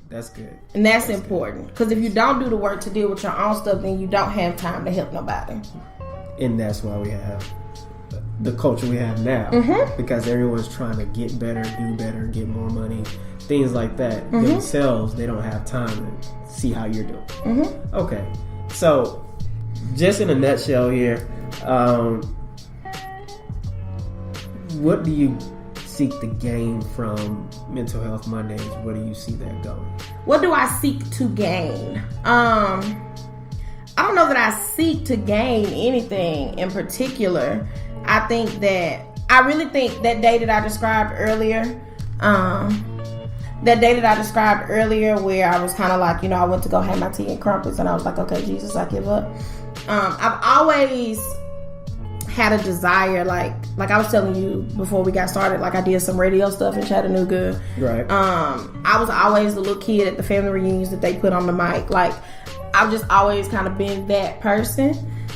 That's good. And that's important. Because if you don't do the work to deal with your own stuff, then you don't have time to help nobody. And that's why we have the culture we have now. Because everyone's trying to get better, do better, get more money, things like that. Themselves, they don't have time to see how you're doing. Okay. So, just in a nutshell here, what do you seek to gain from Mental Health Mondays? Where do you see that going? What do I seek to gain? I don't know that I seek to gain anything in particular. I really think that day that I described earlier, where I was kind of like, I went to go have my tea and crumpets, and I was like, okay, Jesus, I give up. I've always had a desire, like I was telling you before we got started, like I did some radio stuff in Chattanooga. Right. I was always the little kid at the family reunions that they put on the mic. Like, I've just always kind of been that person.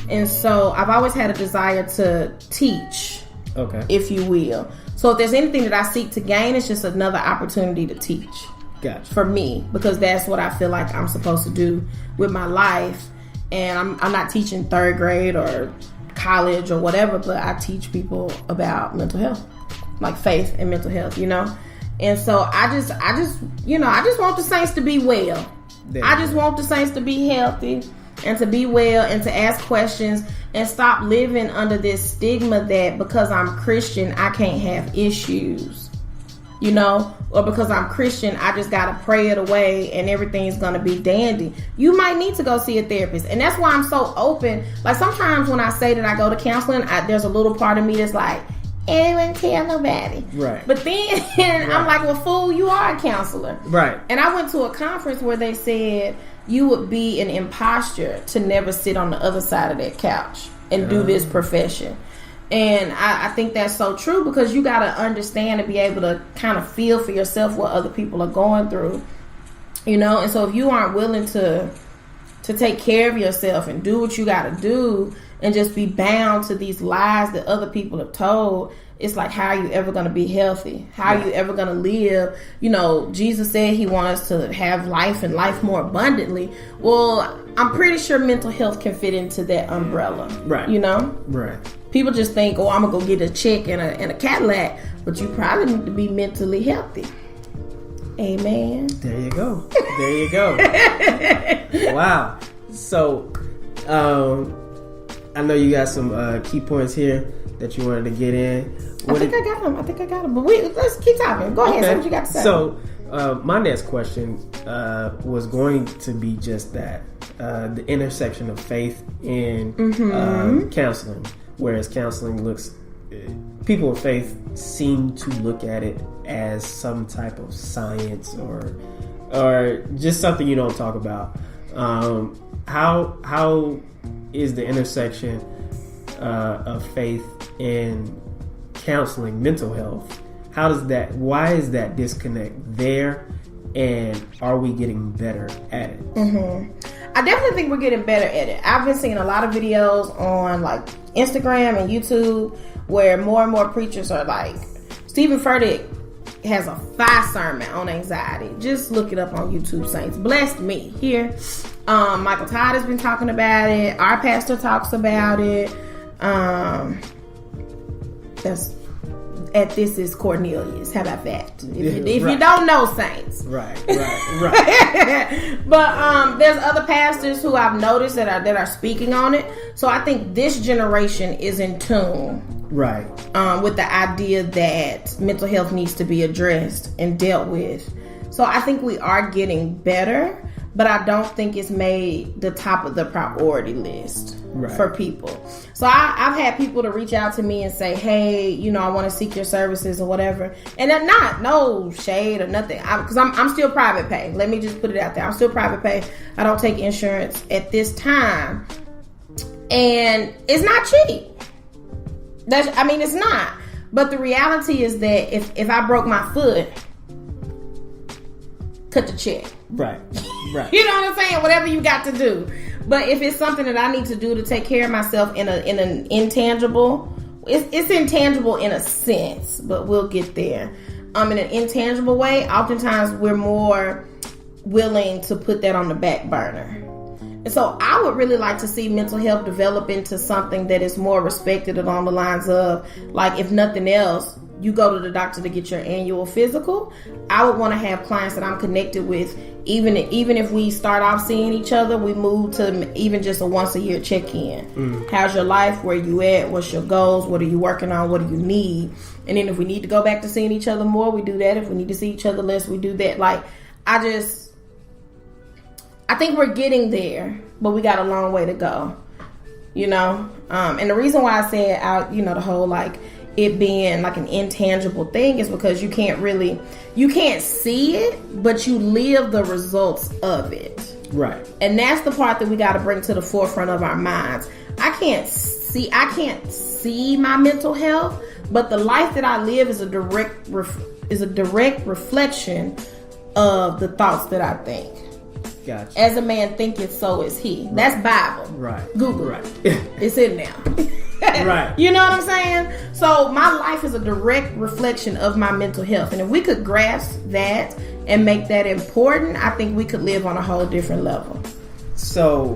And so I've always had a desire to teach, if you will. So if there's anything that I seek to gain, it's just another opportunity to teach. Gotcha. For me, because that's what I feel like I'm supposed to do with my life. And I'm not teaching third grade or college or whatever, but I teach people about mental health, like faith and mental health, And so I just want the saints to be well. I just want the saints to be healthy and to be well and to ask questions and stop living under this stigma that because I'm Christian, I can't have issues, or because I'm Christian, I just got to pray it away and everything's going to be dandy. You might need to go see a therapist. And that's why I'm so open. Like, sometimes when I say that I go to counseling, there's a little part of me that's like, anyone tell nobody. Right. But then I'm like, well, fool, you are a counselor. Right. And I went to a conference where they said you would be an imposter to never sit on the other side of that couch and do this profession. And I think that's so true, because you got to understand and be able to kind of feel for yourself what other people are going through, And so if you aren't willing to take care of yourself and do what you got to do and just be bound to these lies that other people have told, it's like, how are you ever going to be healthy? How are you ever going to live? Jesus said he wants us to have life and life more abundantly. Well, I'm pretty sure mental health can fit into that umbrella. Right. Right. People just think, oh, I'm going to go get a check and a Cadillac, but you probably need to be mentally healthy. Amen. There you go. Wow. So, I know you got some key points here that you wanted to get in. I think I got them. But let's keep talking. Go ahead. Say what you got to say. So, my next question was going to be just that. The intersection of faith and counseling. Whereas counseling people of faith seem to look at it as some type of science or just something you don't talk about. How is the intersection of faith and counseling mental health? Why is that disconnect there, and are we getting better at it? I definitely think we're getting better at it. I've been seeing a lot of videos on like Instagram and YouTube where more and more preachers are like, Stephen Furtick has a 5 sermon on anxiety. Just look it up on YouTube, saints. Blessed me here. Michael Todd has been talking about it. Our pastor talks about it. This is Cornelius. How about that? If you don't know, saints. Right. But there's other pastors who I've noticed that are speaking on it. So I think this generation is in tune. Right. With the idea that mental health needs to be addressed and dealt with. So I think we are getting better, but I don't think it's made the top of the priority list for people. So I've had people to reach out to me and say, hey, I want to seek your services or whatever. And they're no shade or nothing. Because I'm still private pay. Let me just put it out there. I'm still private pay. I don't take insurance at this time. And it's not cheap. It's not. But the reality is that if I broke my foot, cut the check. Right. You know what I'm saying? Whatever you got to do. But if it's something that I need to do to take care of myself in an intangible, it's intangible in a sense, but we'll get there. In an intangible way, oftentimes we're more willing to put that on the back burner. And so I would really like to see mental health develop into something that is more respected along the lines of, like, if nothing else, you go to the doctor to get your annual physical. I would want to have clients that I'm connected with, even if we start off seeing each other, we move to even just a once a year check-in. How's your life? Where you at? What's your goals? What are you working on? What do you need? And then if we need to go back to seeing each other more, we do that. If we need to see each other less, we do that. Like, I think we're getting there, but we got a long way to go, you know? And the reason why I said the whole, like, it being like an intangible thing is because you can't see it, but you live the results of it. Right. And that's the part that we got to bring to the forefront of our minds. I can't see my mental health, but the life that I live is a direct reflection of the thoughts that I think. Gotcha. As a man thinketh, so is he. Right. That's Bible. Right. Google. Right. It's in there. Right. You know what I'm saying? So my life is a direct reflection of my mental health. And if we could grasp that and make that important, I think we could live on a whole different level. So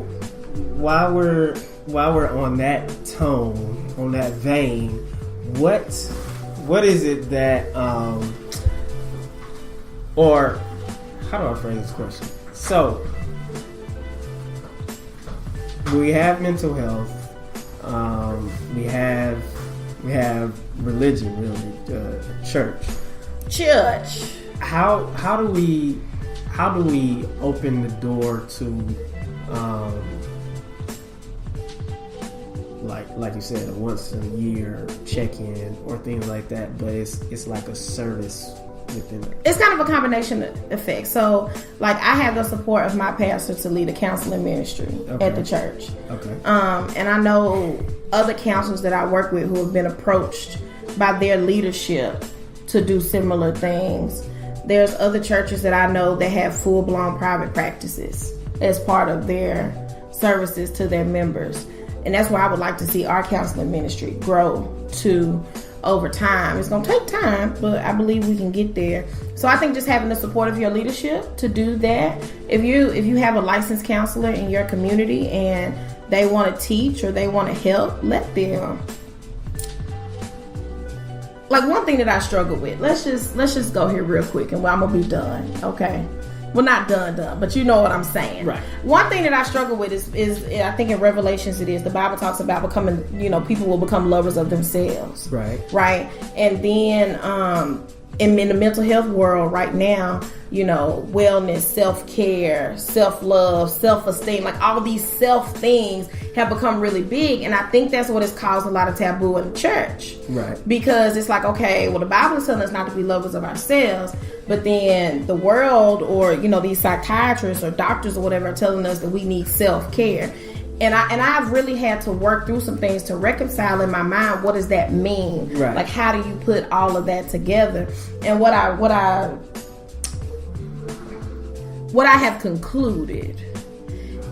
while we're on that tone, on that vein, what is it that or how do I phrase this question? So we have mental health. We have religion, really, church. How do we open the door to like you said, a once a year check-in or things like that, but it's like a service within it. It's kind of a combination effect. So, like, I have the support of my pastor to lead a counseling ministry at the church. Okay. And I know other counselors that I work with who have been approached by their leadership to do similar things. There's other churches that I know that have full-blown private practices as part of their services to their members. And that's where I would like to see our counseling ministry grow to over time. It's going to take time, but I believe we can get there. So I think just having the support of your leadership to do that. If you have a licensed counselor in your community and they want to teach or they want to help, let them. Like, one thing that I struggle with, let's just go here real quick and I'm going to be done, okay? Well, not done, but you know what I'm saying. Right. One thing that I struggle with is I think in Revelations it is, the Bible talks about becoming, people will become lovers of themselves. Right. Right. And then in the mental health world right now, wellness, self-care, self-love, self-esteem, like all these self things have become really big. And I think that's what has caused a lot of taboo in the church. Right. Because it's like, okay, well, the Bible is telling us not to be lovers of ourselves, but then the world or, these psychiatrists or doctors or whatever are telling us that we need self-care. And I've really had to work through some things to reconcile in my mind, what does that mean? Right. Like, how do you put all of that together? And what I have concluded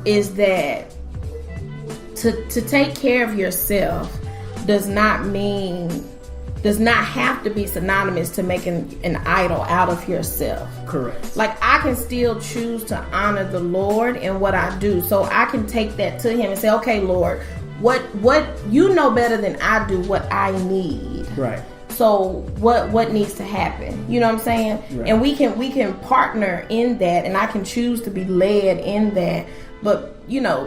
is that to take care of yourself does not have to be synonymous to making an idol out of yourself. Correct. Like, I can still choose to honor the Lord in what I do. So I can take that to him and say, okay, Lord, what you know better than I do what I need. Right. So what needs to happen? You know what I'm saying? Right. And we can partner in that, and I can choose to be led in that. But,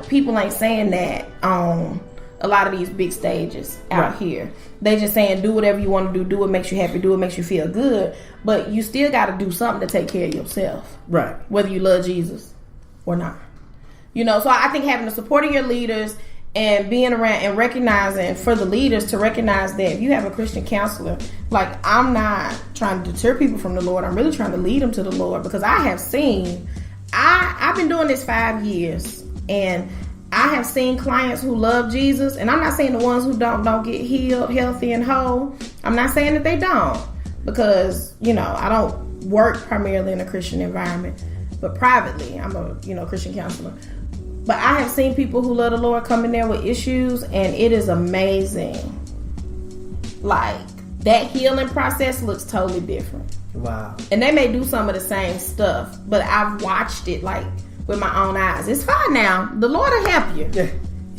people ain't saying that on a lot of these big stages out here. They just saying, do whatever you want to do what makes you happy, do what makes you feel good, but you still got to do something to take care of yourself. Right. Whether you love Jesus or not. So I think having the support of your leaders and being around and recognizing for the leaders to recognize that if you have a Christian counselor, like, I'm not trying to deter people from the Lord, I'm really trying to lead them to the Lord, because I have seen, I've been doing this 5 years, and I have seen clients who love Jesus, and I'm not saying the ones who don't get healed, healthy, and whole. I'm not saying that they don't, because, I don't work primarily in a Christian environment, but privately, I'm a, Christian counselor. But I have seen people who love the Lord come in there with issues, and it is amazing. Like, that healing process looks totally different. Wow. And they may do some of the same stuff, but I've watched it like with my own eyes. It's fine now. The Lord will help you. Yeah.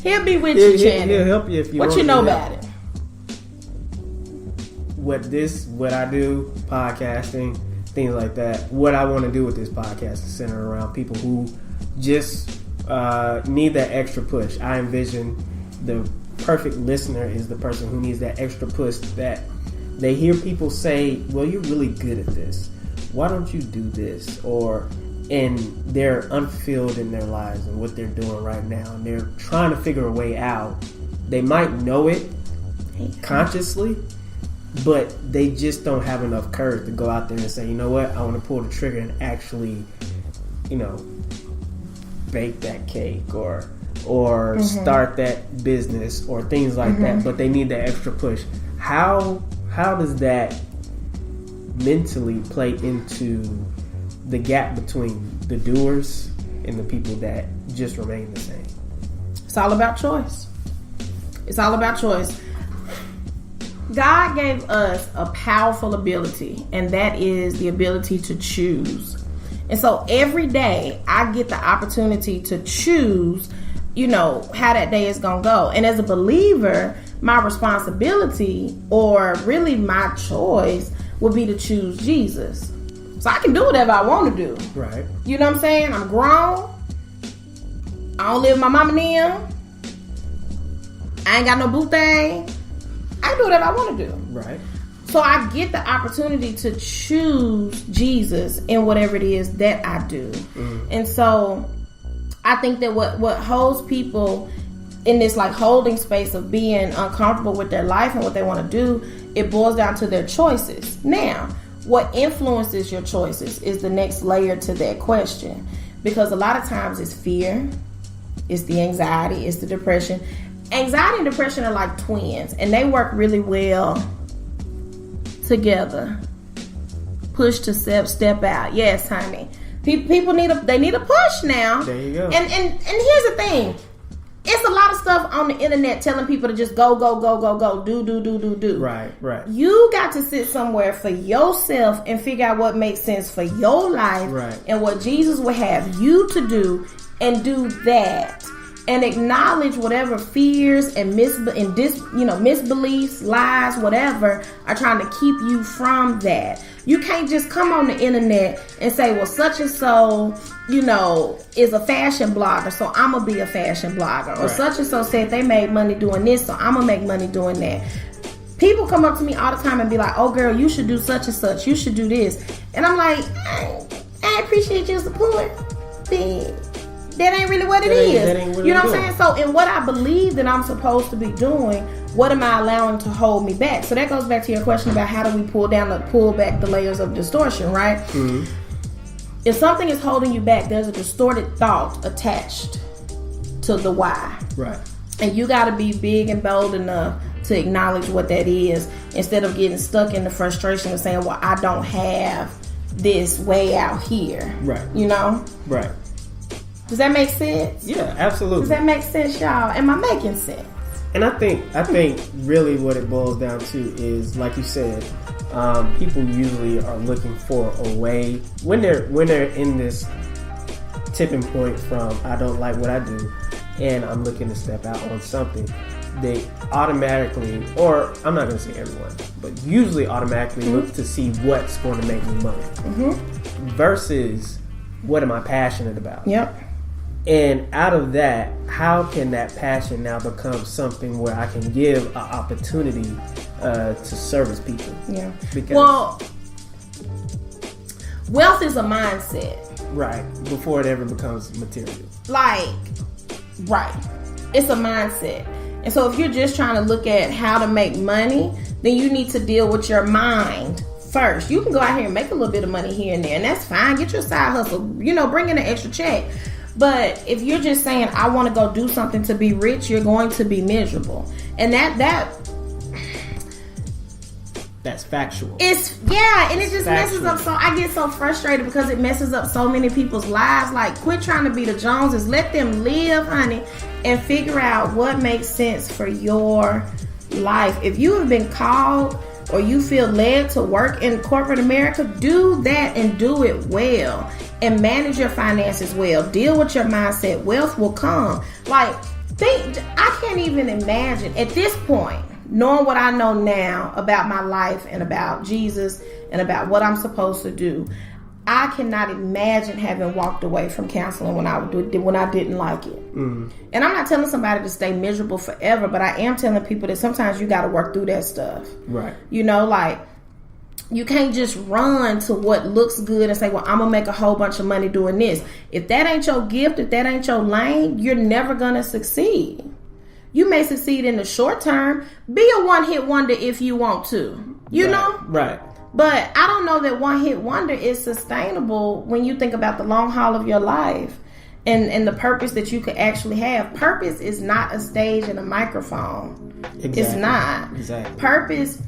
He'll be with you, Channing. He'll help you if you want. What you know about it? What I do, podcasting, things like that. What I want to do with this podcast is centered around people who just need that extra push. I envision the perfect listener is the person who needs that extra push, that they hear people say, well, you're really good at this. Why don't you do this? And they're unfulfilled in their lives and what they're doing right now. And they're trying to figure a way out. They might know it consciously, but they just don't have enough courage to go out there and say, you know what, I want to pull the trigger and actually, bake that cake or start that business or things like that. But they need that extra push. How does that mentally play into the gap between the doers and the people that just remain the same? It's all about choice. It's all about choice. God gave us a powerful ability, and that is the ability to choose. And so every day I get the opportunity to choose, how that day is going to go. And as a believer, my responsibility, or really my choice, would be to choose Jesus. So I can do whatever I want to do. Right. You know what I'm saying? I'm grown. I don't live with my mama and them. I ain't got no boo thing. I can do whatever I want to do. Right. So I get the opportunity to choose Jesus in whatever it is that I do. And so I think that what holds people in this like holding space of being uncomfortable with their life and what they want to do, it boils down to their choices. Now, what influences your choices is the next layer to that question. Because a lot of times it's fear, it's the anxiety, it's the depression. Anxiety and depression are like twins, and they work really well together. Push to step out. Yes, honey. People need a push now. There you go. And here's the thing. It's a lot of stuff on the internet telling people to just go, do. Right. You got to sit somewhere for yourself and figure out what makes sense for your life, right, and what Jesus would have you to do, and do that. And acknowledge whatever fears and misbeliefs, lies, whatever are trying to keep you from that. You can't just come on the internet and say, well, such and so, is a fashion blogger, so I'm going to be a fashion blogger. Or right, such and so said they made money doing this, so I'm going to make money doing that. People come up to me all the time and be like, oh, girl, you should do such and such. You should do this. And I'm like, I appreciate your support. That ain't really what it is. You know what I'm saying? So in what I believe that I'm supposed to be doing, what am I allowing to hold me back? So that goes back to your question about how do we pull back the layers of distortion, right? Mm-hmm. If something is holding you back, there's a distorted thought attached to the why. Right. And you got to be big and bold enough to acknowledge what that is, instead of getting stuck in the frustration of saying, well, I don't have this way out here. Right. Right. Does that make sense? Yeah, absolutely. Does that make sense, y'all? Am I making sense? And I think really what it boils down to is, like you said, people usually are looking for a way when they're in this tipping point from I don't like what I do and I'm looking to step out on something. They automatically, or I'm not going to say everyone, but usually automatically look to see what's going to make me money versus what am I passionate about. Yep. And out of that, how can that passion now become something where I can give an opportunity to service people? Yeah. Because wealth is a mindset. Right. Before it ever becomes material. Right. It's a mindset. And so if you're just trying to look at how to make money, then you need to deal with your mind first. You can go out here and make a little bit of money here and there, and that's fine. Get your side hustle, bring in an extra check. But if you're just saying, I want to go do something to be rich, you're going to be miserable. And that's factual. And it just messes up. So I get so frustrated because it messes up so many people's lives. Like, quit trying to be the Joneses. Let them live, honey, and figure out what makes sense for your life. If you have been called or you feel led to work in corporate America, do that and do it well. And manage your finances well. Deal with your mindset. Wealth will come. Like, I can't even imagine at this point, knowing what I know now about my life and about Jesus and about what I'm supposed to do. I cannot imagine having walked away from counseling when I didn't like it. Mm. And I'm not telling somebody to stay miserable forever, but I am telling people that sometimes you got to work through that stuff. Right. You know, like, you can't just run to what looks good and say, well, I'm going to make a whole bunch of money doing this. If that ain't your gift, if that ain't your lane, you're never going to succeed. You may succeed in the short term. Be a one-hit wonder if you want to. You know? Right. But I don't know that one-hit wonder is sustainable when you think about the long haul of your life and the purpose that you could actually have. Purpose is not a stage and a microphone. Exactly. It's not. Exactly. Purpose,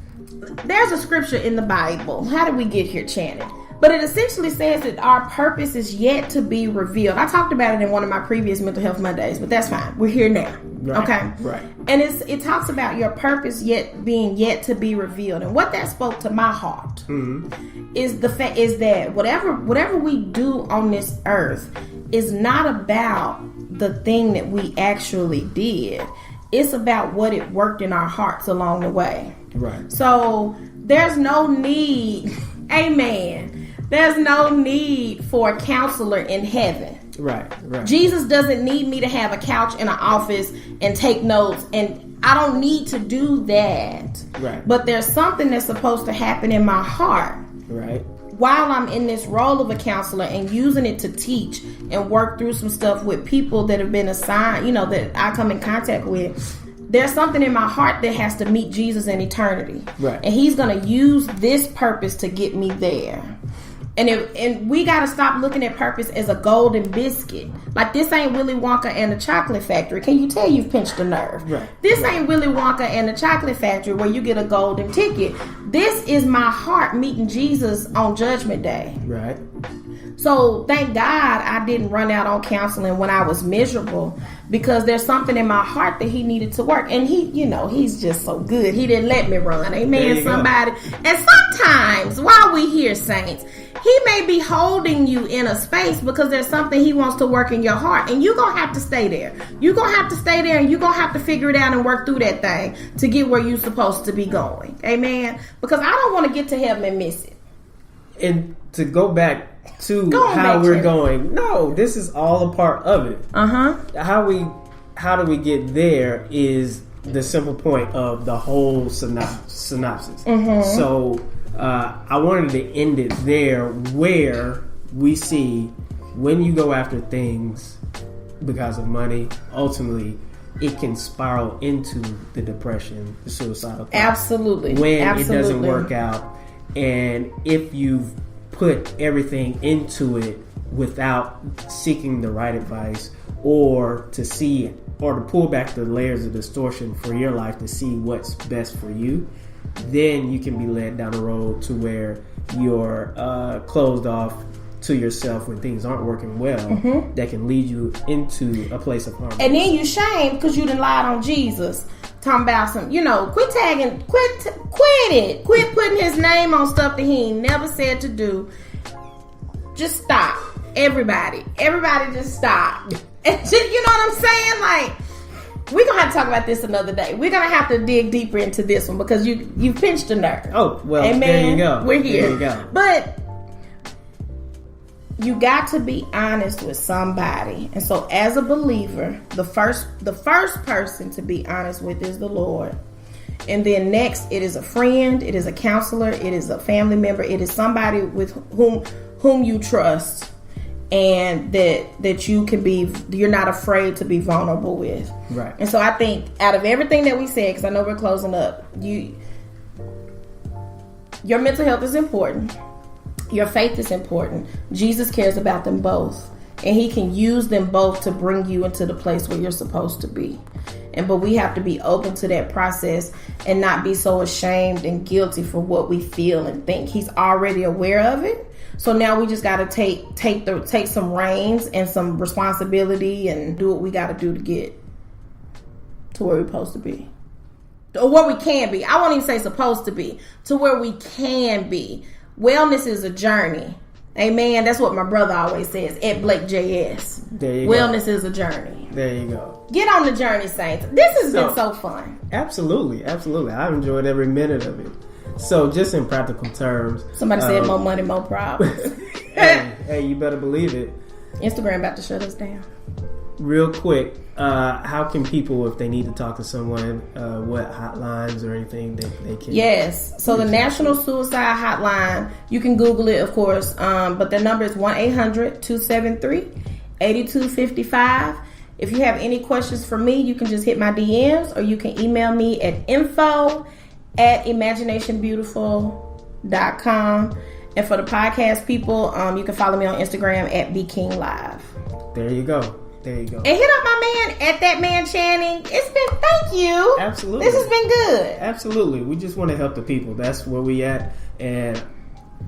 there's a scripture in the Bible. How did we get here, Channing? But it essentially says that our purpose is yet to be revealed. I talked about it in one of my previous Mental Health Mondays, but that's fine. We're here now. Right, okay? Right. And it talks about your purpose being yet to be revealed. And what that spoke to my heart is the fact is that whatever we do on this earth is not about the thing that we actually did. It's about what it worked in our hearts along the way. Right. So there's no need, amen. There's no need for a counselor in heaven. Right. Jesus doesn't need me to have a couch in an office and take notes, and I don't need to do that. Right. But there's something that's supposed to happen in my heart. Right. While I'm in this role of a counselor and using it to teach and work through some stuff with people that have been assigned, you know, that I come in contact with, there's something in my heart that has to meet Jesus in eternity. Right. And he's going to use this purpose to get me there. And we got to stop looking at purpose as a golden biscuit. Like, this ain't Willy Wonka and the Chocolate Factory. Can you tell you've pinched a nerve? Right. This ain't Willy Wonka and the Chocolate Factory where you get a golden ticket. This is my heart meeting Jesus on Judgment Day. Right. So thank God I didn't run out on counseling when I was miserable, because there's something in my heart that he needed to work. And he, you know, he's just so good. He didn't let me run. Amen, somebody. And sometimes while we hear saints, he may be holding you in a space because there's something he wants to work in your heart. And you're going to have to stay there. You're going to have to stay there, and you're going to have to figure it out and work through that thing to get where you're supposed to be going. Amen. Because I don't want to get to heaven and miss it. And to go back to how we're going. No, this is all a part of it. How do we get there is the simple point of the whole synopsis. So I wanted to end it there, where we see when you go after things because of money, ultimately it can spiral into the depression, the suicidal thoughts. Absolutely. When it doesn't work out, and if you've put everything into it without seeking the right advice, or to see, or to pull back the layers of distortion for your life to see what's best for you, then you can be led down the road to where you're closed off to yourself when things aren't working well, that can lead you into a place of harm. And then you shame because you done lied on Jesus. Talking about some, you know, quit putting his name on stuff that he ain't never said to do. Just stop. Everybody just stop. And just, you know what I'm saying? Like, we're gonna have to talk about this another day. We're gonna have to dig deeper into this one because you pinched a nerve. Oh, well, Amen. There you go. We're here. There you go. But you got to be honest with somebody. And so as a believer, the first person to be honest with is the Lord. And then next, it is a friend, it is a counselor, it is a family member, it is somebody with whom you trust, and that you're not afraid to be vulnerable with. Right. And so I think out of everything that we said, because I know we're closing up, your mental health is important. Your faith is important. Jesus cares about them both. And he can use them both to bring you into the place where you're supposed to be. But we have to be open to that process and not be so ashamed and guilty for what we feel and think. He's already aware of it. So now we just got to take some reins and some responsibility and do what we got to do to get to where we're supposed to be. or where we can be. I won't even say supposed to be, to where we can be. Wellness is a journey. Amen. That's what my brother always says at Blake JS. There you Wellness is a journey. There you go. Get on the journey, saints. This has been so fun. Absolutely. I've enjoyed every minute of it. So, just in practical terms, somebody said more money, more problems. hey, you better believe it. Instagram about to shut us down. Real quick, how can people, if they need to talk to someone, what hotlines or anything they can? Yes, so the National Suicide Hotline, you can Google it, of course, but the number is 1-800-273-8255. If you have any questions for me, you can just hit my DMs, or you can email me at info@imaginationbeautiful.com. And for the podcast people, you can follow me on Instagram at BKingLive. There you go. And hit up my man at that man Channing. Thank you. Absolutely. This has been good. Absolutely. We just want to help the people. That's where we at. And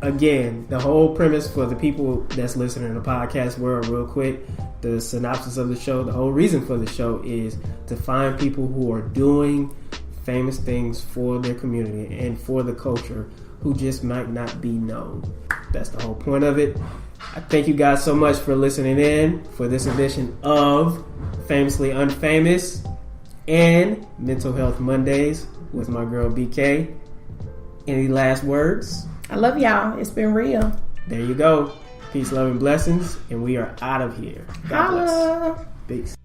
again, the whole premise for the people that's listening to the podcast world, real quick, the synopsis of the show, the whole reason for the show is to find people who are doing famous things for their community and for the culture who just might not be known. That's the whole point of it. I thank you guys so much for listening in for this edition of Famously Unfamous and Mental Health Mondays with my girl BK. Any last words? I love y'all. It's been real. There you go. Peace, love, and blessings. And we are out of here. God bless. Peace.